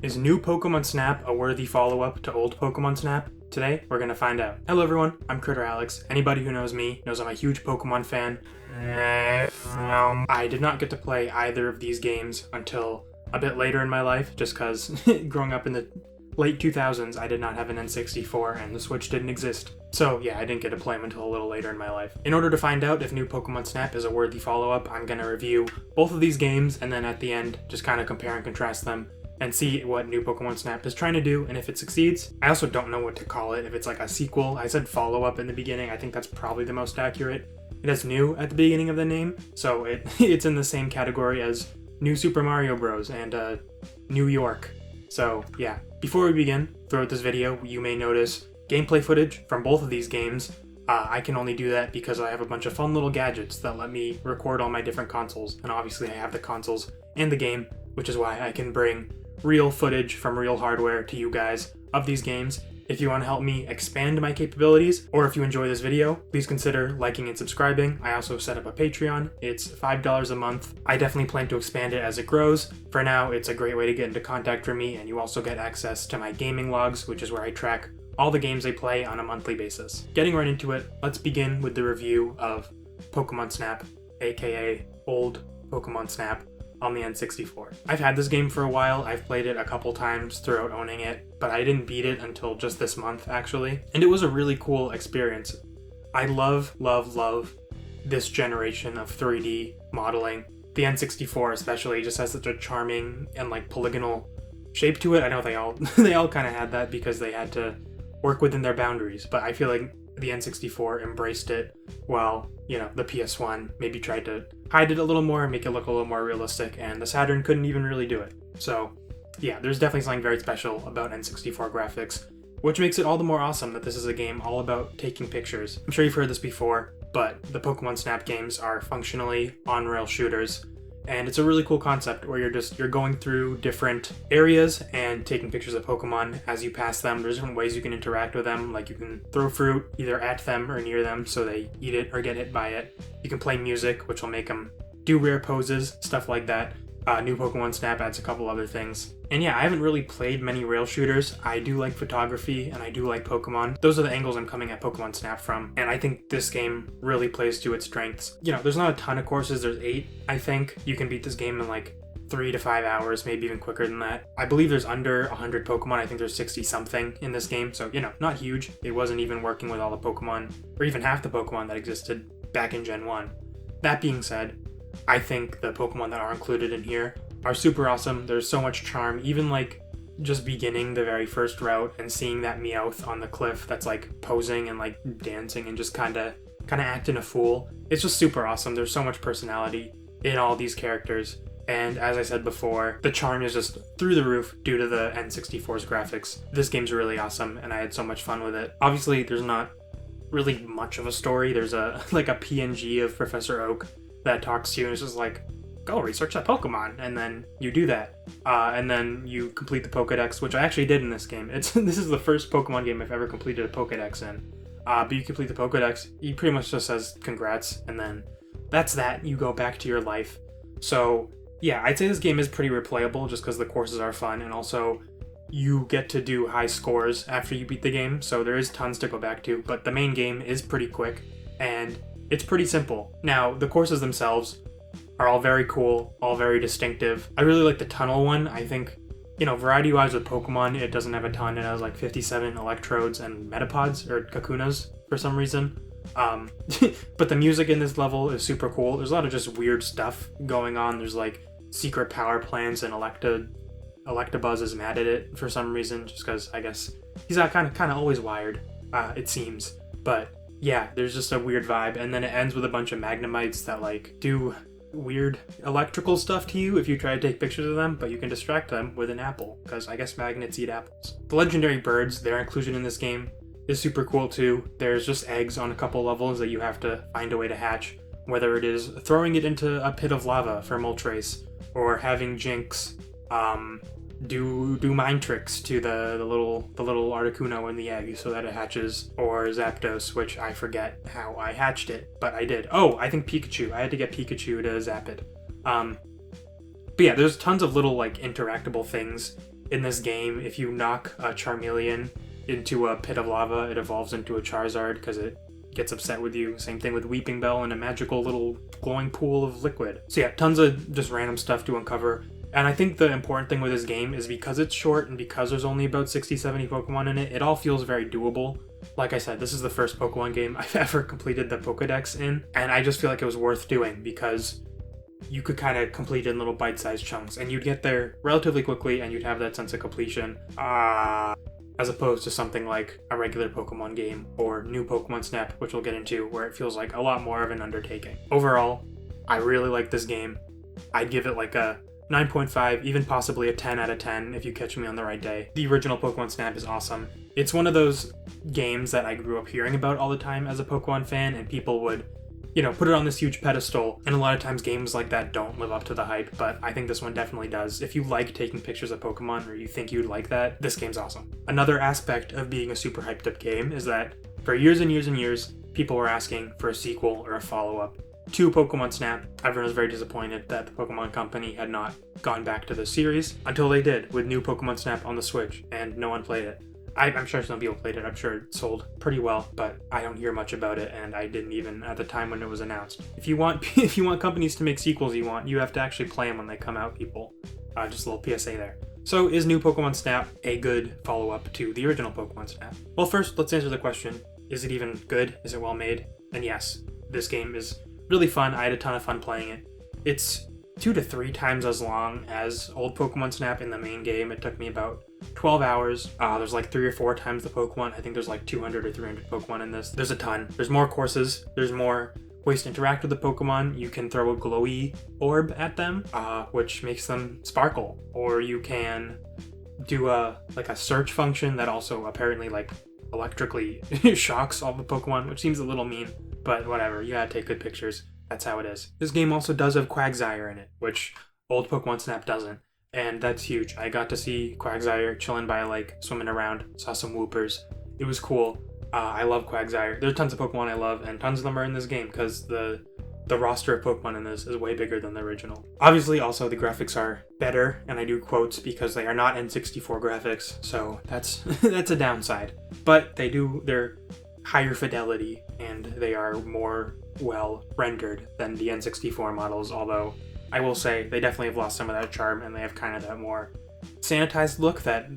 Is new Pokemon Snap a worthy follow-up to old Pokemon Snap? Today, we're gonna find out. Hello everyone, I'm Critter Alex. Anybody who knows me knows I'm a huge Pokemon fan. I did not get to play either of these games until a bit later in my life, just cause growing up in the late 2000s, I did not have an N64 and the Switch didn't exist. So yeah, I didn't get to play them until a little later in my life. In order to find out if new Pokemon Snap is a worthy follow-up, I'm gonna review both of these games and then at the end, just kind of compare and contrast them and see what new Pokemon Snap is trying to do and if it succeeds. I also don't know what to call it, if it's like a sequel. I said follow-up in the beginning, I think that's probably the most accurate. It has new at the beginning of the name, so it's in the same category as New Super Mario Bros. And New York. So yeah, before we begin, throughout this video, you may notice gameplay footage from both of these games. I can only do that because I have a bunch of fun little gadgets that let me record all my different consoles, and obviously I have the consoles and the game, which is why I can bring real footage from real hardware to you guys of these games. If you want to help me expand my capabilities, or if you enjoy this video, please consider liking and subscribing. I also set up a Patreon. It's $5 a month. I definitely plan to expand it as it grows. For now, it's a great way to get into contact with me, and you also get access to my gaming logs, which is where I track all the games I play on a monthly basis. Getting right into it, let's begin with the review of Pokemon Snap, aka old Pokemon Snap, on the N64. I've had this game for a while. I've played it a couple times throughout owning it, but I didn't beat it until just this month, actually. And it was a really cool experience. I love this generation of 3D modeling. The N64 especially just has such a charming and like polygonal shape to it. I know they all kind of had that because they had to work within their boundaries, but I feel like the N64 embraced it while, the PS1 maybe tried to hide it a little more and make it look a little more realistic, and the Saturn couldn't even really do it. So yeah, there's definitely something very special about N64 graphics, which makes it all the more awesome that this is a game all about taking pictures. I'm sure you've heard this before, but the Pokemon Snap games are functionally on-rail shooters, and it's a really cool concept where you're going through different areas and taking pictures of Pokemon as you pass them. There's different ways you can interact with them, like you can throw fruit either at them or near them so they eat it or get hit by it. You can play music, which will make them do rare poses, stuff like that. New Pokemon Snap adds a couple other things. And yeah, I haven't really played many rail shooters. I do like photography and I do like Pokemon. Those are the angles I'm coming at Pokemon Snap from, and I think this game really plays to its strengths. There's not a ton of courses, there's 8, I think. You can beat this game in like 3 to 5 hours, maybe even quicker than that. I believe there's under 100 Pokemon, I think there's 60 something in this game, so not huge. It wasn't even working with all the Pokemon, or even half the Pokemon that existed back in Gen 1. That being said, I think the Pokemon that are included in here are super awesome. There's so much charm, even like just beginning the very first route and seeing that Meowth on the cliff that's like posing and like dancing and just kind of acting a fool. It's just super awesome. There's so much personality in all these characters. And as I said before, the charm is just through the roof due to the N64's graphics. This game's really awesome and I had so much fun with it. Obviously, there's not really much of a story. There's a PNG of Professor Oak that talks to you and it's just like, go research that Pokemon, and then you do that. And then you complete the Pokedex, which I actually did in this game. This is the first Pokemon game I've ever completed a Pokedex in. But you complete the Pokedex, he pretty much just says congrats, and then that's that. You go back to your life. So yeah, I'd say this game is pretty replayable just because the courses are fun, and also you get to do high scores after you beat the game, so there is tons to go back to, but the main game is pretty quick, and it's pretty simple. Now, the courses themselves are all very cool, all very distinctive. I really like the tunnel one. I think, variety-wise with Pokemon, it doesn't have a ton. It has like 57 Electrodes and Metapods, or Kakunas, for some reason. But the music in this level is super cool. There's a lot of just weird stuff going on. There's like secret power plants, and Electabuzz is mad at it for some reason, just because I guess he's kind of always wired, it seems. But yeah, there's just a weird vibe, and then it ends with a bunch of Magnemites that like do weird electrical stuff to you if you try to take pictures of them, but you can distract them with an apple, because I guess magnets eat apples. The legendary birds, their inclusion in this game is super cool too. There's just eggs on a couple levels that you have to find a way to hatch, whether it is throwing it into a pit of lava for Moltres, or having Jinx do mind tricks to the little Articuno in the egg so that it hatches, or Zapdos, which I forget how I hatched it, but I did. Oh, I think Pikachu. I had to get Pikachu to zap it. But yeah, there's tons of little like interactable things in this game, if you knock a Charmeleon into a pit of lava, it evolves into a Charizard because it gets upset with you. Same thing with Weeping Bell and a magical little glowing pool of liquid. So yeah, tons of just random stuff to uncover. And I think the important thing with this game is because it's short and because there's only about 60-70 Pokemon in it, it all feels very doable. Like I said, this is the first Pokemon game I've ever completed the Pokedex in, and I just feel like it was worth doing because you could kind of complete it in little bite-sized chunks, and you'd get there relatively quickly and you'd have that sense of completion. As opposed to something like a regular Pokemon game or New Pokemon Snap, which we'll get into, where it feels like a lot more of an undertaking. Overall, I really like this game. I'd give it like a 9.5, even possibly a 10 out of 10 if you catch me on the right day. The original Pokemon Snap is awesome. It's one of those games that I grew up hearing about all the time as a Pokemon fan, and people would, put it on this huge pedestal, and a lot of times games like that don't live up to the hype, but I think this one definitely does. If you like taking pictures of Pokemon, or you think you'd like that, this game's awesome. Another aspect of being a super hyped up game is that for years and years and years, people were asking for a sequel or a follow-up to Pokemon Snap. Everyone was very disappointed that the Pokemon Company had not gone back to the series until they did with New Pokemon Snap on the Switch, and no one played it. I'm sure some people played it, I'm sure it sold pretty well, but I don't hear much about it, and I didn't even at the time when it was announced. If you want companies to make sequels you have to actually play them when they come out, people. Just a little PSA there. So is New Pokemon Snap a good follow-up to the original Pokemon Snap? Well, first, let's answer the question, is it even good? Is it well made? And yes, this game is really fun. I had a ton of fun playing it. It's 2 to 3 times as long as old Pokemon Snap in the main game. It took me about 12 hours. There's like 3 or 4 times the Pokemon. I think there's like 200 or 300 Pokemon in this. There's a ton. There's more courses. There's more ways to interact with the Pokemon. You can throw a glowy orb at them, which makes them sparkle. Or you can do a search function that also apparently electrically shocks all the Pokemon, which seems a little mean, but whatever. You gotta take good pictures. That's how it is. This game also does have Quagsire in it, which old Pokemon Snap doesn't. And that's huge. I got to see Quagsire chilling by a lake, swimming around, saw some Whoopers. It was cool. I love Quagsire. There's tons of Pokemon I love, and tons of them are in this game because the roster of Pokemon in this is way bigger than the original. Obviously, also, the graphics are better, and I do quotes because they are not N64 graphics, so that's that's a downside. But they're higher fidelity, and they are more well rendered than the N64 models, although I will say they definitely have lost some of that charm, and they have kind of that more sanitized look that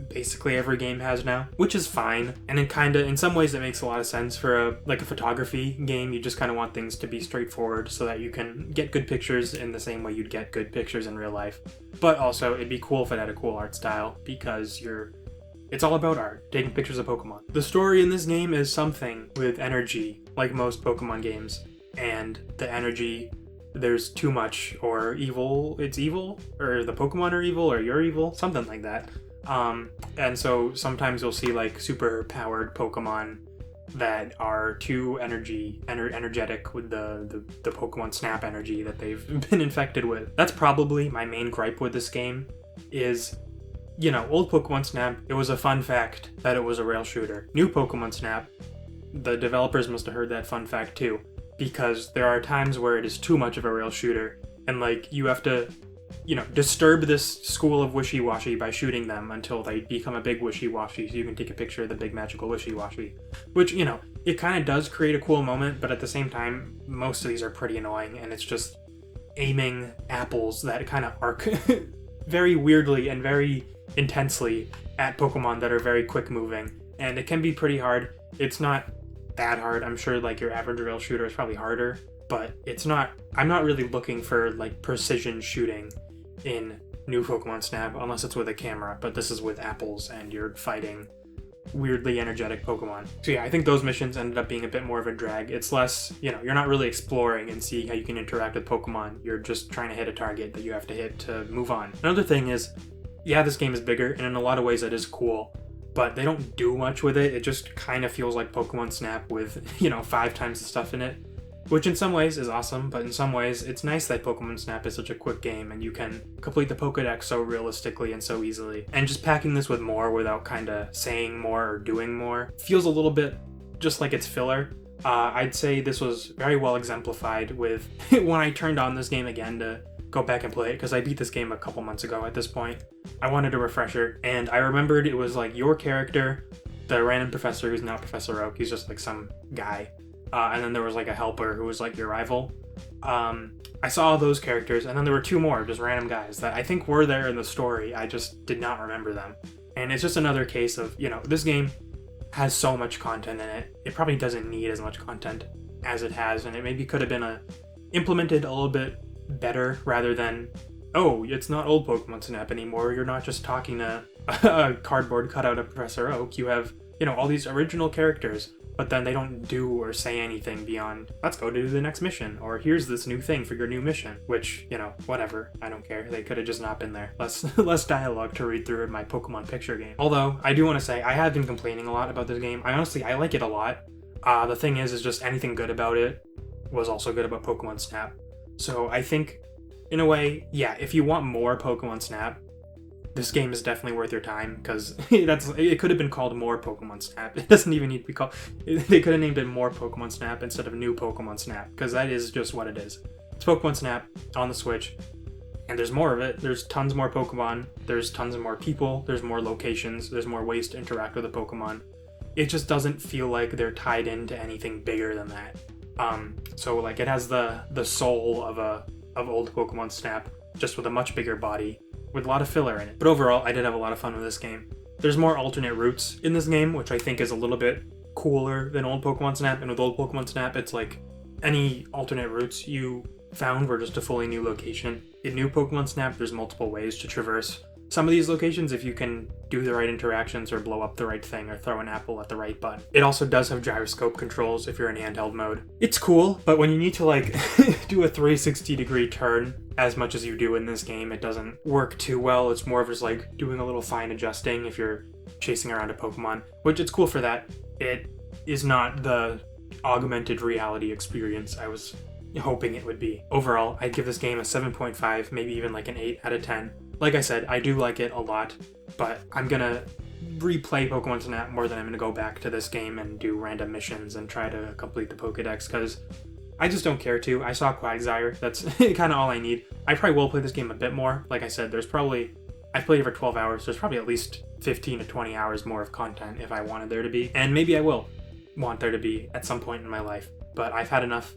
basically every game has now, which is fine. And in some ways it makes a lot of sense for a photography game. You just kind of want things to be straightforward so that you can get good pictures in the same way you'd get good pictures in real life. But also it'd be cool if it had a cool art style, because it's all about art, taking pictures of Pokemon. The story in this game is something with energy, like most Pokemon games, and the energy, there's too much, or it's evil, or the Pokemon are evil, or you're evil, something like that. And so sometimes you'll see super powered Pokemon that are too energetic with the Pokemon Snap energy that they've been infected with. That's probably my main gripe with this game is, old Pokemon Snap, it was a fun fact that it was a rail shooter. New Pokemon Snap, the developers must have heard that fun fact too, because there are times where it is too much of a rail shooter, and you have to, disturb this school of Wishy-Washy by shooting them until they become a big Wishy-Washy, so you can take a picture of the big magical Wishy-Washy. Which, it kind of does create a cool moment, but at the same time, most of these are pretty annoying, and it's just aiming apples that kind of arc very weirdly and very intensely at Pokemon that are very quick moving, and it can be pretty hard. It's not that hard. I'm sure your average rail shooter is probably harder, but I'm not really looking for precision shooting in New Pokemon Snap unless it's with a camera, but this is with apples and you're fighting weirdly energetic Pokemon. So yeah, I think those missions ended up being a bit more of a drag. It's less, you're not really exploring and seeing how you can interact with Pokemon. You're just trying to hit a target that you have to hit to move on. Another thing is, yeah, this game is bigger, and in a lot of ways that is cool, but they don't do much with it. It just kind of feels like Pokemon Snap with, 5 times the stuff in it, which in some ways is awesome, but in some ways it's nice that Pokemon Snap is such a quick game and you can complete the Pokédex so realistically and so easily. And just packing this with more without kind of saying more or doing more feels a little bit just like it's filler. I'd say this was very well exemplified with when I turned on this game again to go back and play it because I beat this game a couple months ago at this point. I wanted a refresher, and I remembered it was like your character, the random professor who's not Professor Oak, he's just like some guy. And then there was like a helper who was like your rival. I saw all those characters, and then there were two more, just random guys that I think were there in the story. I just did not remember them. And it's just another case of, this game has so much content in it. It probably doesn't need as much content as it has, and it maybe could have been implemented a little bit better rather than, oh, it's not old Pokemon Snap anymore. You're not just talking to a cardboard cutout of Professor Oak. You have, all these original characters, but then they don't do or say anything beyond, let's go do the next mission, or here's this new thing for your new mission, which, whatever, I don't care. They could have just not been there. Less dialogue to read through in my Pokemon picture game. Although, I do want to say, I have been complaining a lot about this game. I like it a lot. The thing is just anything good about it was also good about Pokemon Snap. So I think, in a way, yeah, if you want more Pokemon Snap, this game is definitely worth your time, because it could have been called More Pokemon Snap. It doesn't even need to be called... They could have named it More Pokemon Snap instead of New Pokemon Snap, because that is just what it is. It's Pokemon Snap on the Switch, and there's more of it. There's tons more Pokemon, there's tons of more people, there's more locations, there's more ways to interact with the Pokemon. It just doesn't feel like they're tied into anything bigger than that. So like it has the soul of old Pokemon Snap, just with a much bigger body, with a lot of filler in it. But overall, I did have a lot of fun with this game. There's more alternate routes in this game, which I think is a little bit cooler than old Pokemon Snap. And with old Pokemon Snap, it's like any alternate routes you found were just a fully new location. In new Pokemon Snap, there's multiple ways to traverse some of these locations if you can do the right interactions or blow up the right thing or throw an apple at the right button. It also does have gyroscope controls if you're in handheld mode. It's cool, but when you need to like do a 360-degree turn as much as you do in this game, it doesn't work too well. It's more of just like doing a little fine adjusting if you're chasing around a Pokemon, which it's cool for that. It is not the augmented reality experience I was hoping it would be. Overall, I'd give this game a 7.5, maybe even like an 8 out of 10. Like I said, I do like it a lot, but I'm gonna replay Pokemon Snap more than I'm gonna go back to this game and do random missions and try to complete the Pokedex, because I just don't care to. I saw Quagsire, that's kind of all I need. I probably will play this game a bit more. Like I said, I've played it for 12 hours, there's probably at least 15 to 20 hours more of content if I wanted there to be, and maybe I will want there to be at some point in my life, but I've had enough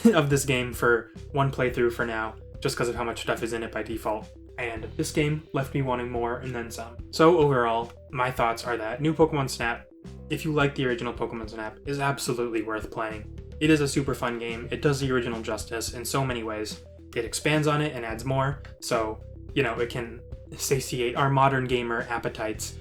of this game for one playthrough for now, just because of how much stuff is in it by default. And this game left me wanting more and then some. So overall, my thoughts are that new Pokemon Snap, if you like the original Pokemon Snap, is absolutely worth playing. It is a super fun game. It does the original justice in so many ways. It expands on it and adds more, so, it can satiate our modern gamer appetites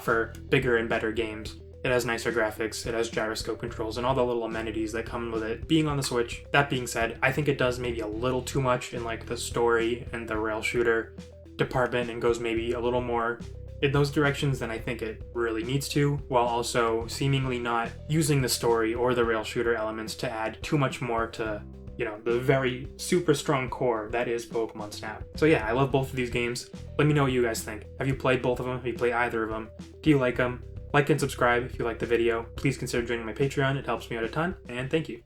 for bigger and better games. It has nicer graphics, it has gyroscope controls, and all the little amenities that come with it being on the Switch. That being said, I think it does maybe a little too much in like the story and the rail shooter department, and goes maybe a little more in those directions than I think it really needs to, while also seemingly not using the story or the rail shooter elements to add too much more to, the very super strong core that is Pokemon Snap. So yeah, I love both of these games. Let me know what you guys think. Have you played both of them? Have you played either of them? Do you like them? Like and subscribe if you like the video. Please consider joining my Patreon. It helps me out a ton, and thank you.